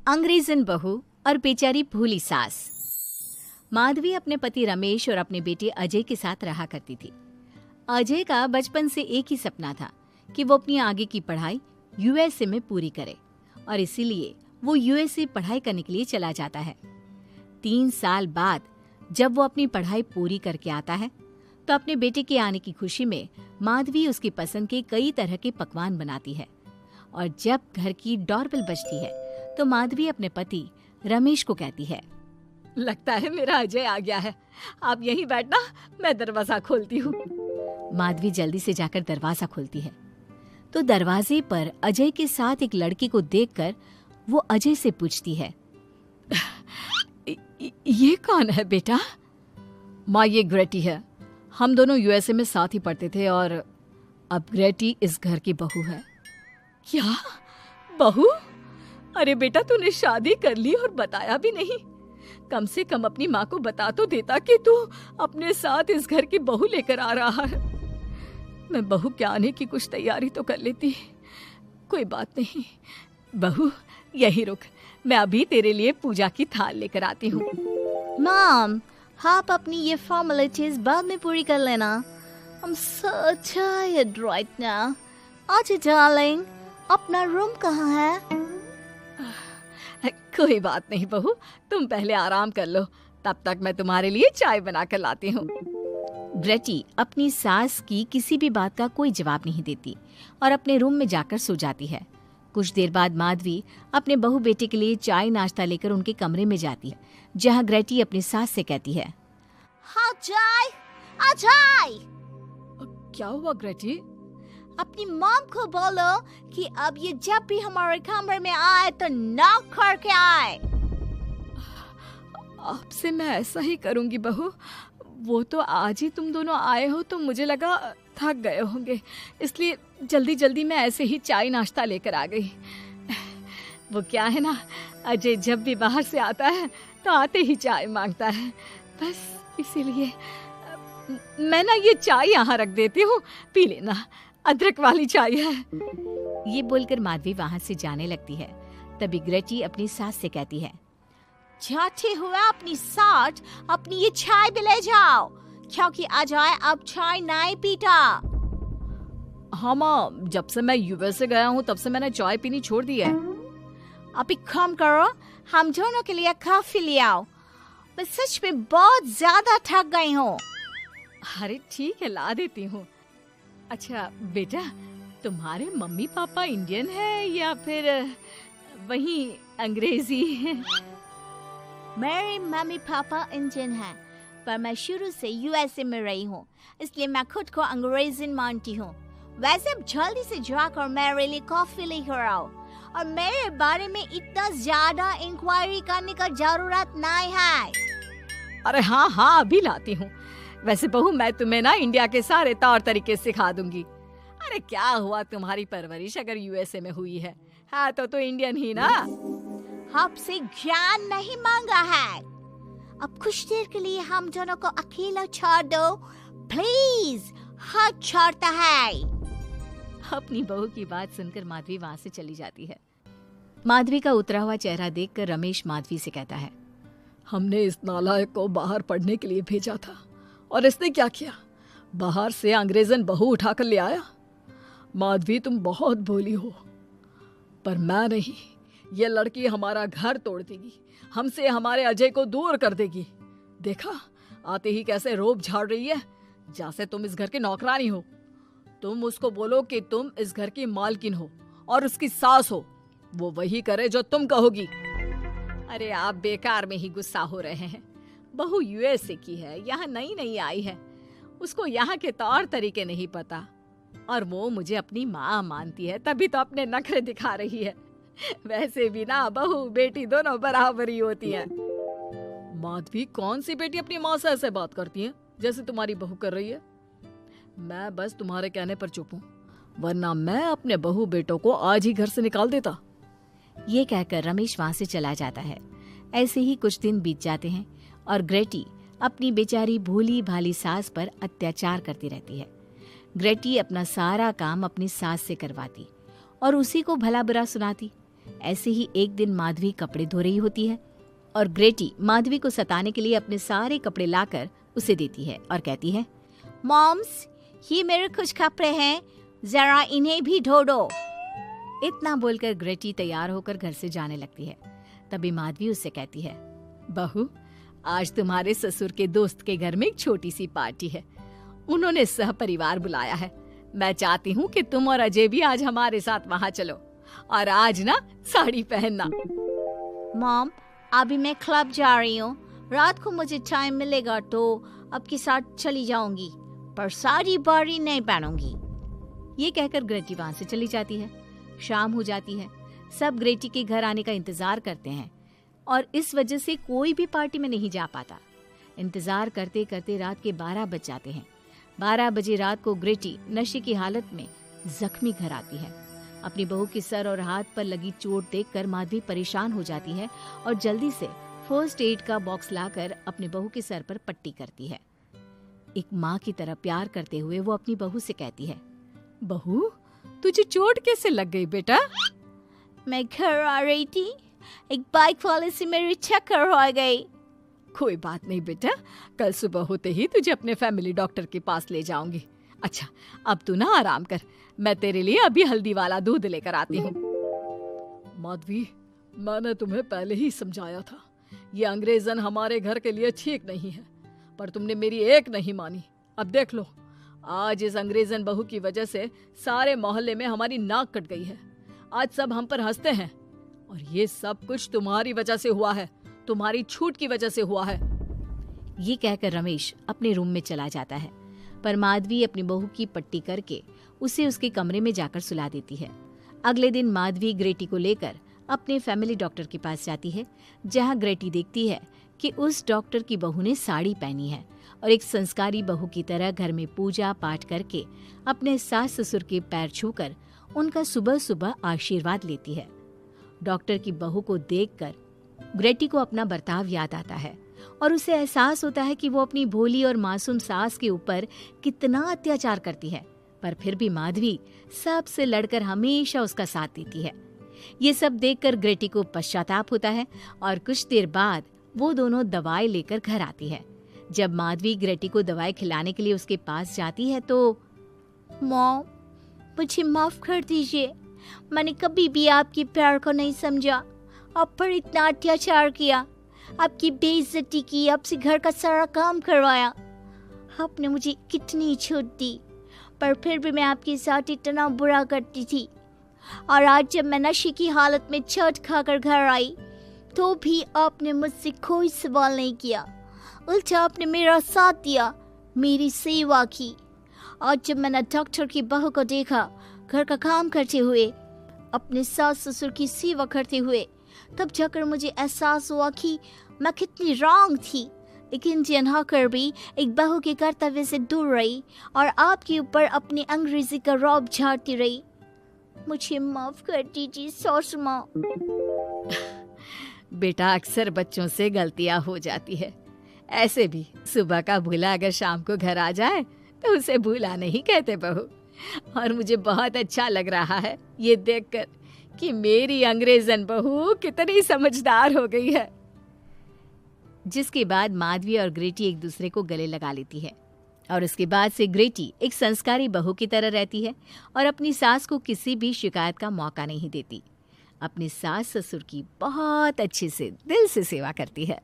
अंग्रेजन बहू और बेचारी भूली सास। माधवी अपने पति रमेश और अपने बेटे अजय के साथ रहा करती थी। अजय का बचपन से एक ही सपना था कि वो अपनी आगे की पढ़ाई यूएसए में पूरी करे और इसीलिए वो यूएसए पढ़ाई करने के लिए चला जाता है। 3 साल बाद जब वो अपनी पढ़ाई पूरी करके आता है तो अपने बेटे के आने की खुशी में माधवी उसकी पसंद के कई तरह के पकवान बनाती है और जब घर की डोरबेल बजती है तो माधवी अपने पति रमेश को कहती है, लगता है मेरा अजय आ गया है, आप यहीं बैठना, मैं दरवाजा खोलती हूँ। माधवी जल्दी से जाकर दरवाजा खोलती है तो दरवाजे पर अजय के साथ एक लड़की को देखकर वो अजय से पूछती है, ये कौन है बेटा? माँ, ये ग्रेटी है। हम दोनों यूएसए में साथ ही पढ़ते थे और अब ग्रेटी इस घर की बहू है। क्या बहू? अरे बेटा, तूने शादी कर ली और बताया भी नहीं। कम से कम अपनी माँ को बता तो देता कि तू अपने साथ इस घर की बहू लेकर आ रहा है। मैं बहू के आने की कुछ तैयारी तो कर लेती। कोई बात नहीं बहू, यही रुक, मैं अभी तेरे लिए पूजा की थाल लेकर आती हूँ। मॉम, आप अपनी ये फॉर्मेलिटीज बाद में पूरी कर लेना। I'm so tired right now. अच्छा डार्लिंग, अपना रूम कहाँ है? कोई बात नहीं बहू, तुम पहले आराम कर लो, तब तक मैं तुम्हारे लिए चाय बना कर लाती हूँ। ग्रेटी अपनी सास की किसी भी बात का कोई जवाब नहीं देती और अपने रूम में जाकर सो जाती है। कुछ देर बाद माधवी अपने बहू बेटे के लिए चाय नाश्ता लेकर उनके कमरे में जाती है, जहाँ ग्रेटी अपनी सास से कहती है, हाँ चाय, आ चाय। क्या हुआ ग्रेटी? अपनी मॉम को बोलो कि अब ये जब भी हमारे कमरे में आए तो नॉक करके आए। आपसे मैं ऐसा ही करूंगी बहू। वो तो आज ही तुम दोनों आए हो तो मुझे लगा थक गए होंगे, इसलिए जल्दी जल्दी मैं ऐसे ही चाय नाश्ता लेकर आ गई। वो क्या है ना, अजय जब भी बाहर से आता है तो आते ही चाय मांगता है, बस इसीलिए मैं ना ये चाय यहाँ रख देती हूँ, पी लेना, अदरक वाली चाय है। ये बोलकर माधवी वहाँ से जाने लगती है। तभी ग्रेटी अपनी सास से कहती है, जाते हुए अपनी साथ अपनी ये चाय भी ले जाओ, क्योंकि अजय अब चाय नहीं पीता। हाँ माँ, जब से मैं यूएसए गया हूँ तब से मैंने चाय पीनी छोड़ दी है। अब एक काम करो, हम दोनों के लिए कॉफी ले आओ, मैं सच में बहुत ज्यादा थक गई हूँ। अरे ठीक है, ला देती हूँ। अच्छा बेटा, तुम्हारे मम्मी पापा इंडियन है या फिर वही अंग्रेजी है? मेरे मम्मी पापा इंडियन हैं, पर मैं शुरू से यूएसए में रही हूँ, इसलिए मैं खुद को अंग्रेजन मानती हूँ। वैसे अब जल्दी से जाकर मेरे लिए कॉफी लेकर आओ और मेरे बारे में इतना ज्यादा इंक्वायरी करने का जरूरत नहीं है। अरे हाँ हाँ, अभी लाती हूँ। वैसे बहू, मैं तुम्हें ना इंडिया के सारे तौर तरीके सिखा दूंगी। अरे क्या हुआ, तुम्हारी परवरिश अगर यूएसए में हुई है, हाँ तो इंडियन ही ना। आपसे ज्ञान नहीं मांगा है, अब कुछ देर के लिए हम दोनों को अकेला छोड़ दो प्लीज, हाथ छोड़ता है। अपनी बहू की बात सुनकर माधवी वहाँ से चली जाती है। माधवी का उतरा हुआ चेहरा देखकर रमेश माधवी से कहता है, हमने इस नालायक को बाहर पढ़ने के लिए भेजा था और इसने क्या किया, बाहर से अंग्रेजन बहू उठाकर ले आया। माधवी, तुम बहुत भोली हो, पर मैं नहीं। ये लड़की हमारा घर तोड़ देगी, हमसे हमारे अजय को दूर कर देगी। देखा, आते ही कैसे रोब झाड़ रही है, जैसे तुम इस घर के नौकरानी हो। तुम उसको बोलो कि तुम इस घर की मालकिन हो और उसकी सास हो, वो वही करे जो तुम कहोगी। अरे आप बेकार में ही गुस्सा हो रहे हैं। बहू यूएसए की है, यहाँ नई नई आई है, उसको यहाँ के तौर तरीके नहीं पता और वो मुझे अपनी माँ मानती है, तभी तो अपने नखरे दिखा रही है। वैसे भी ना बहू बेटी दोनों बराबर ही होती हैं। माधवी, कौन सी बेटी अपनी माँ से ऐसे बात करती है जैसे तुम्हारी बहू कर रही है? मैं बस तुम्हारे कहने पर चुप हूँ, वरना मैं अपने बहू बेटों को आज ही घर से निकाल देता। ये कहकर रमेश वहाँ से चला जाता है। ऐसे ही कुछ दिन बीत जाते हैं और ग्रेटी अपनी बेचारी भोली भाली सास पर अत्याचार करती रहती है। ग्रेटी अपना सारा काम अपनी सास से करवाती और उसी को भला बुरा सुनाती। ऐसे ही एक दिन माधवी कपड़े धो रही होती है और ग्रेटी माधवी को सताने के लिए अपने सारे कपड़े लाकर उसे देती है और कहती है, मॉम्स, ये मेरे कुछ कपड़े हैं, जरा इन्हें भी धो दो। इतना बोलकर ग्रेटी तैयार होकर घर से जाने लगती है। तभी माधवी उससे कहती है, बहू, आज तुम्हारे ससुर के दोस्त के घर में एक छोटी सी पार्टी है। उन्होंने सह परिवार बुलाया है। मैं चाहती हूँ कि तुम और अजय भी आज हमारे साथ वहाँ चलो और आज ना साड़ी पहनना। मॉम, अभी मैं क्लब जा रही हूँ, रात को मुझे टाइम मिलेगा तो आपके साथ चली जाऊंगी, पर सारी बारी नहीं पहनूंगी। ये कहकर ग्रेटी वहां से चली जाती है। शाम हो जाती है। सब ग्रेटी के घर आने का इंतजार करते हैं और इस वजह से कोई भी पार्टी में नहीं जा पाता। इंतजार करते करते रात के 12 बज जाते हैं। 12 बजे रात को ग्रेटी नशे की हालत में जख्मी घर आती है। अपनी बहू के सर और हाथ पर लगी चोट देखकर माधवी परेशान हो जाती है और जल्दी से फर्स्ट एड का बॉक्स लाकर अपनी बहू के सर पर पट्टी करती है। एक माँ की तरह प्यार करते हुए वो अपनी बहू से कहती है, बहू, तुझे चोट कैसे लग गई बेटा? मैं घर आ रही थी, एक बाइक वाले से मेरी टक्कर हो गई। कोई बात नहीं बेटा, कल सुबह होते ही तुझे अपने फैमिली डॉक्टर के पास ले जाऊंगी। अच्छा, अब तू ना आराम कर, मैं तेरे लिए अभी हल्दी वाला दूध लेकर आती हूँ। माधवी, मैंने तुम्हें पहले ही समझाया था, ये अंग्रेजन हमारे घर के लिए ठीक नहीं है, पर तुमने मेरी एक नहीं मानी। अब देख लो, आज इस अंग्रेजन बहू की वजह से सारे मोहल्ले में हमारी नाक कट गई है। आज सब हम पर हंसते हैं और ये सब कुछ तुम्हारी वजह से हुआ है, तुम्हारी छूट की वजह से हुआ है। ये कहकर रमेश अपने रूम में चला जाता है, पर माधवी अपनी बहू की पट्टी करके उसे उसके कमरे में जाकर सुला देती है। अगले दिन माधवी ग्रेटी को लेकर अपने फैमिली डॉक्टर के पास जाती है, जहां ग्रेटी देखती है कि उस डॉक्टर की बहू ने साड़ी पहनी है और एक संस्कारी बहू की तरह घर में पूजा पाठ करके अपने सास ससुर के पैर छूकर उनका सुबह सुबह आशीर्वाद लेती है। डॉक्टर की बहू को देखकर ग्रेटी को अपना बर्ताव याद आता है और उसे एहसास होता है कि वो अपनी भोली और मासूम सास के ऊपर कितना अत्याचार करती है, पर फिर भी माधवी सबसे लड़कर हमेशा उसका साथ देती है। ये सब देखकर ग्रेटी को पश्चाताप होता है और कुछ देर बाद वो दोनों दवाई लेकर घर आती है। जब माधवी ग्रेटी को दवाई खिलाने के लिए उसके पास जाती है तो, मॉम, मुझे माफ कर दीजिए, मैंने कभी भी आपके प्यार को नहीं समझा, आप पर इतना अत्याचार किया, आपकी बेइज्जती की, आपसे घर का सारा काम करवाया। आपने मुझे कितनी छूट दी, पर फिर भी मैं आपके साथ इतना बुरा करती थी। और आज जब मैं नशे की हालत में चोट खाकर घर आई तो भी आपने मुझसे कोई सवाल नहीं किया, उल्टा आपने मेरा साथ दिया, मेरी सेवा की। और जब मैंने डॉक्टर की बहू को देखा घर का काम करते हुए, अपने सास ससुर की सेवा करते हुए, तब जाकर मुझे एहसास हुआ कि मैं कितनी रॉन्ग थी। एक इंडियन होकर भी एक बहू के कर्तव्य से दूर रही और आपके ऊपर अपनी अंग्रेजी का रौब झाड़ती रही। मुझे माफ कर दीजिए सासू माँ। बेटा, अक्सर बच्चों से गलतियां हो जाती है। ऐसे भी सुबह का भूला अगर शाम को घर आ जाए तो उसे भूला नहीं कहते बहू। और मुझे बहुत अच्छा लग रहा है ये देखकर कि मेरी अंग्रेजन बहू कितनी समझदार हो गई है। जिसके बाद माधवी और ग्रेटी एक दूसरे को गले लगा लेती है और उसके बाद से ग्रेटी एक संस्कारी बहू की तरह रहती है और अपनी सास को किसी भी शिकायत का मौका नहीं देती। अपनी सास ससुर की बहुत अच्छे से दिल से सेवा करती है।